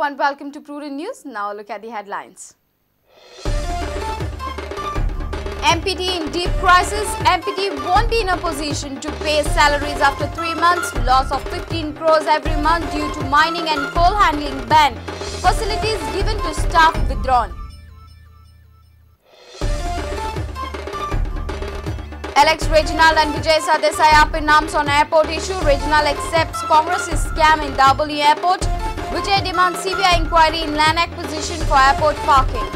and welcome to Prudent News. Now look at the headlines. MPT in deep crisis. MPT won't be in a position to pay salaries after 3 months. Loss of 15 crores every month due to mining and coal handling ban. Facilities given to staff withdrawn. Alex Reginald and Vijay Sardesai up in arms on airport issue. Reginald accepts Congress's scam in Daboli Airport. Vijay demands CBI inquiry in land acquisition for airport parking.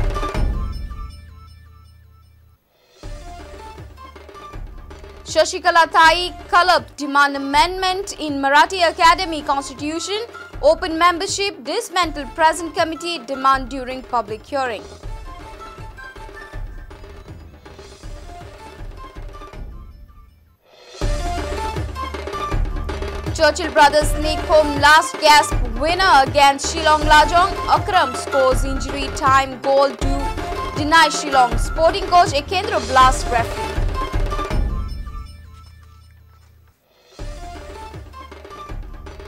Shashikala Thai Kalab demand amendment in Marathi Academy Constitution. Open membership, dismantle present committee, demand during public hearing. Churchill brothers sneak home last gasp winner against Shillong Lajong. Akram scores injury time goal to deny Shillong. Sporting coach Ekendra blast referee.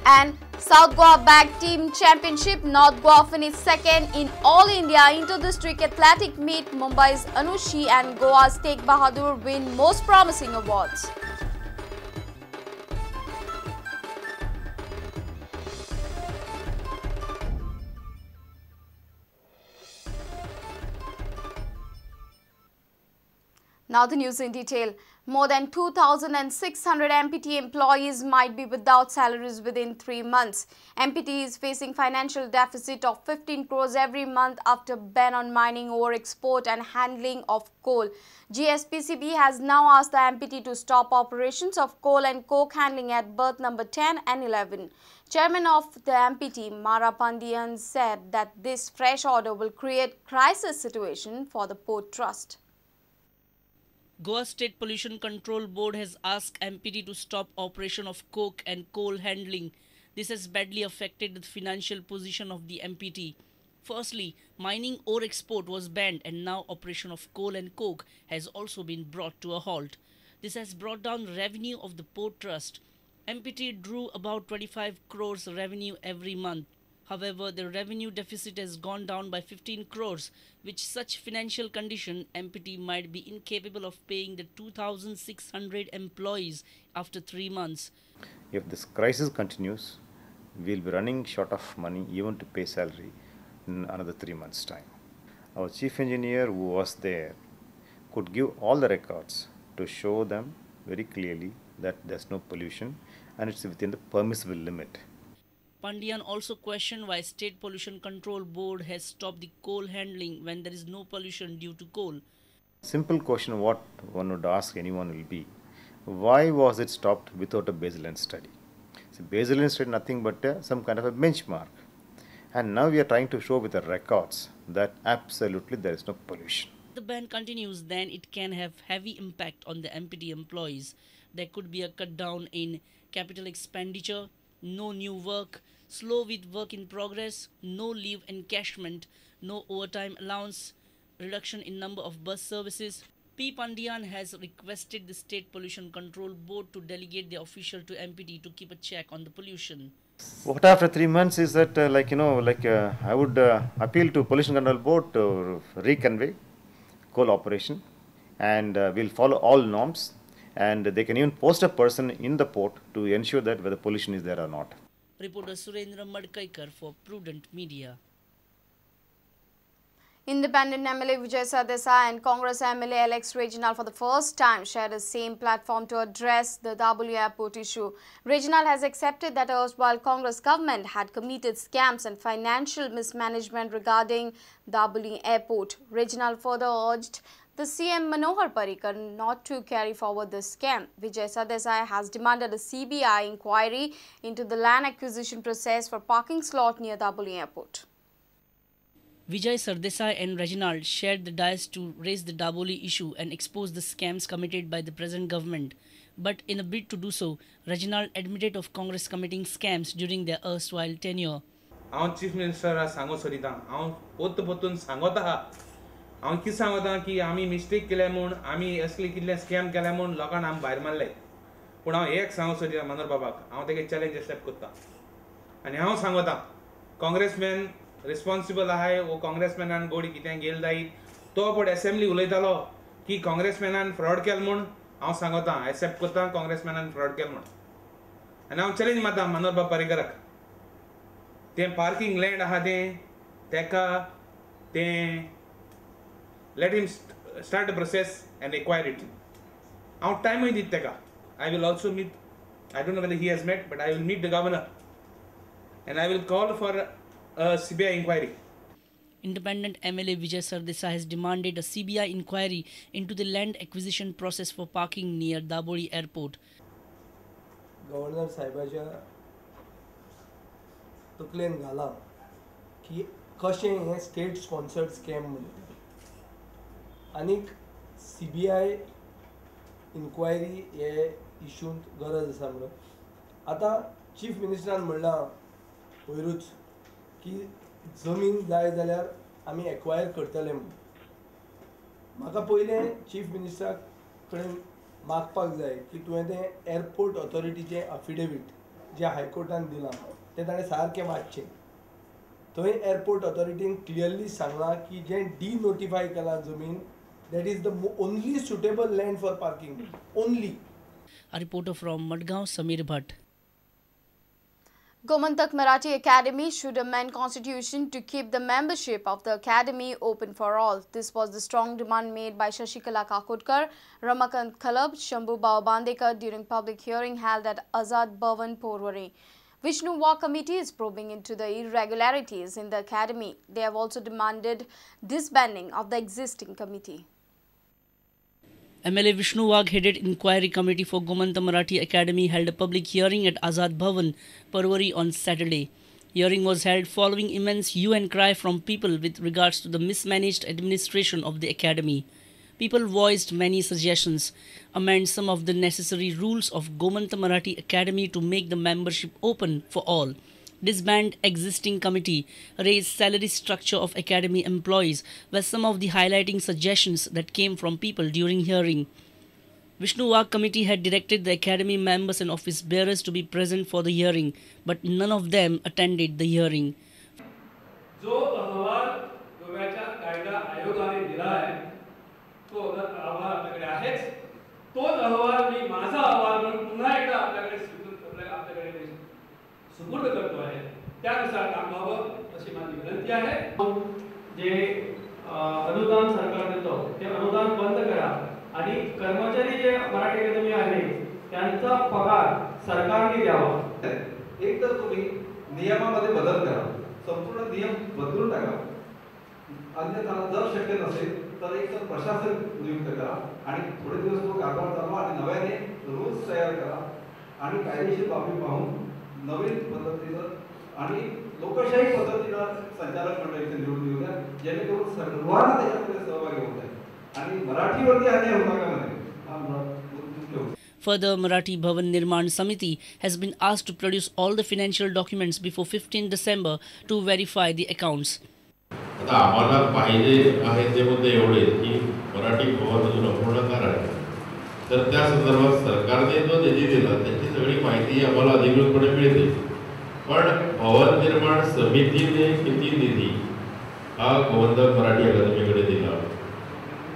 And South Goa Bag Team Championship. North Goa finished second in All India Inter-District Athletic Meet. Mumbai's Anushi and Goa's Tegh Bahadur win most promising awards. Now the news in detail. More than 2,600 MPT employees might be without salaries within 3 months. MPT is facing financial deficit of 15 crores every month after ban on mining, ore export and handling of coal. GSPCB has now asked the MPT to stop operations of coal and coke handling at berth number 10 and 11. Chairman of the MPT, Mara Pandian, said that this fresh order will create crisis situation for the Port Trust. Goa State Pollution Control Board has asked MPT to stop operation of coke and coal handling. This has badly affected the financial position of the MPT. Firstly, mining ore export was banned and now operation of coal and coke has also been brought to a halt. This has brought down revenue of the Port Trust. MPT drew about 25 crores revenue every month. However, the revenue deficit has gone down by 15 crores, which such financial condition MPT might be incapable of paying the 2,600 employees after 3 months. If this crisis continues, we will be running short of money even to pay salary in another 3 months' time. Our chief engineer who was there could give all the records to show them very clearly that there's no pollution and it's within the permissible limit. Pandian also questioned why State Pollution Control Board has stopped the coal handling when there is no pollution due to coal. Simple question what one would ask anyone will be, why was it stopped without a baseline study? So baseline study nothing but some kind of a benchmark. And now we are trying to show with the records that absolutely there is no pollution. If the ban continues, then it can have heavy impact on the MPT employees. There could be a cut down in capital expenditure, no new work, slow with work in progress, no leave encashment, no overtime allowance, reduction in number of bus services. P. Pandian has requested the State Pollution Control Board to delegate the official to MPT to keep a check on the pollution. What after 3 months is that I would appeal to Pollution Control Board to reconvey coal operation and we'll follow all norms. And they can even post a person in the port to ensure that whether pollution is there or not. Reporter Surendra Madkaikar for Prudent Media. Independent MLA Vijay Sardesai and Congress MLA Alex Reginald for the first time shared the same platform to address the Daboli Airport issue. Reginald has accepted that erstwhile Congress government had committed scams and financial mismanagement regarding Daboli Airport. Reginald further urged the CM Manohar Parrikar not to carry forward this scam. Vijay Sardesai has demanded a CBI inquiry into the land acquisition process for parking slot near Daboli Airport. Vijay Sardesai and Reginald shared the dais to raise the Daboli issue and expose the scams committed by the present government. But in a bid to do so, Reginald admitted of Congress committing scams during their erstwhile tenure. Chief Minister हांव कितें सांगता की आमी mistake केल्या म्हूण आमी असले कितले स्कॅम केल्या म्हूण लोकांक आमी भायर मारले पूण हांव एक सांगूं सोदता मनोहर बाबाक हांव तेका चॅलेंज एक्सेप्ट करता आनी हांव सांगता काँग्रेसमॅन रिस्पॉन्सिबल आहाय वो काँग्रेसमॅनान गोडी कितें गेल जायत तो पड असेंब्ली उलयतालो की काँग्रेसमॅनान फ्रॉड केलो म्हूण हांव सांगता एक्सेप्ट करता काँग्रेसमॅनान फ्रॉड केलो म्हूण आनी हांव चॅलेंज मारता मनोहर बाब पर्रीकराक तें पार्किंग लँड आहा तेका तें let him start a process and acquire it हांव टायमूय दिता तेका I will also meet, I don't know whether he has met, but I will meet the governor and I will call for a CBI inquiry. Independent MLA Vijay Sardesai has demanded a CBI inquiry into the land acquisition process for parking near Daboli Airport. Governor साहेबाच्या तकलेन घाला की कशें हें state sponsored scam म्हणून आनीक CBI inquiry हे इशूंत गरज आसा म्हणून आतां चीफ मिनिस्टरान म्हणलां वयरूच की जमीन जाय जाल्यार आमी एक्वायर करतले म्हणून म्हाका पयलें चीफ मिनिस्टरा कडेन मागपाक जाय की तुवें तें एअरपोर्ट ऑथॉरिटीचें अफिडेवीट जें हायकोर्टान दिलां तें ताणें सारकें वाचचें थंय एअरपोर्ट ऑथॉरिटीन क्लियरली सांगलां की जें डिनोटिफाय केलां जमीन that is the only suitable land for parking. Only. A reporter from Madgaon, Samir Bhatt. Gomantak Marathi Academy should amend constitution to keep the membership of the academy open for all. This was the strong demand made by Shashikala Kakodkar, Ramakant Khalab, Shambhu Bandekar during public hearing held at Azad Bhavan, Porwari. Vishnu Walk Committee is probing into the irregularities in the academy. They have also demanded disbanding of the existing committee. MLA Vishnu Wagh headed Inquiry Committee for Gomanta Marathi Academy held a public hearing at Azad Bhavan, Parwari on Saturday. Hearing was held following immense hue and cry from people with regards to the mismanaged administration of the academy. People voiced many suggestions: amend some of the necessary rules of Gomanta Marathi Academy to make the membership open for all, disband existing committee, raise salary structure of academy employees were some of the highlighting suggestions that came from people during hearing. Vishnu Wagh committee had directed the academy members and office bearers to be present for the hearing, but none of them attended the hearing. जो अहवाल गोव्याच्या कायदा आयोगाने दिला आहे तो अहवाल आपल्याकडे आहेच तोच अहवाल मी माझा अहवाल म्हणून पुन्हा एकदा आपल्याकडे सुपूर्द करतो आहे त्यानुसार काम व्हावं अशी माझी विनंती आहे जे अनुदान सरकार देतो ते अनुदान बंद करा आणि कर्मचारी जे मराठी अकादमी आहे त्यांचा पगार सरकारने द्यावा एक तर तुम्ही नियमामध्ये बदल करा संपूर्ण नियम बदलून टाका अन्यथा जर शक्य नसेल तर एक तर प्रशासन नियुक्त करा आणि थोडे दिवस तो कारभार चालवा आणि नव्याने रूल्स तयार करा आणि कायदेशीर बाबी पाहून नवीन पद्धतीनं आणि लोकशाही पद्धतीनं संचालक मंडळीचे निवडून येऊ द्या जेणेकरून सर्वांना त्याच्यामध्ये सहभागी होत आहे आणि मराठीवरती अन्याय होता का नाही. Further, Marathi Bhavan Nirman Samiti has been asked to produce all the financial documents before 15 December to verify the accounts. आता आम्हाला पाहिजे आहे ते मुद्दे एवढे की मराठी भवन अजून अपूर्णकार आहे तर त्या संदर्भात सरकारने जो निधी दिला त्याची सगळी माहिती आम्हाला अधिकृतपणे मिळते पण भवन निर्माण समितीने किती निधी हा गोवंतक मराठी अकादमीकडे दिला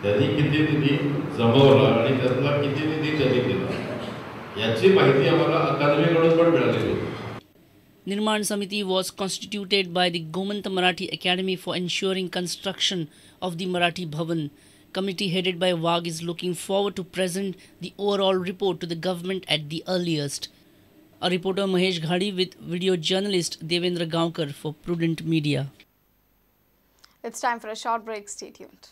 त्यांनी किती निधी जमवला आणि त्यातला किती निधी त्यांनी दिला याची माहिती आम्हाला अकादमीकडून पण मिळालेली होती. Nirman Samiti was constituted by the Gomanta Marathi Academy for ensuring construction of the Marathi Bhavan. Committee headed by Wagh is looking forward to present the overall report to the government at the earliest. A reporter Mahesh Ghadi with video journalist Devendra Gaonkar for Prudent Media. It's time for a short break. Stay tuned.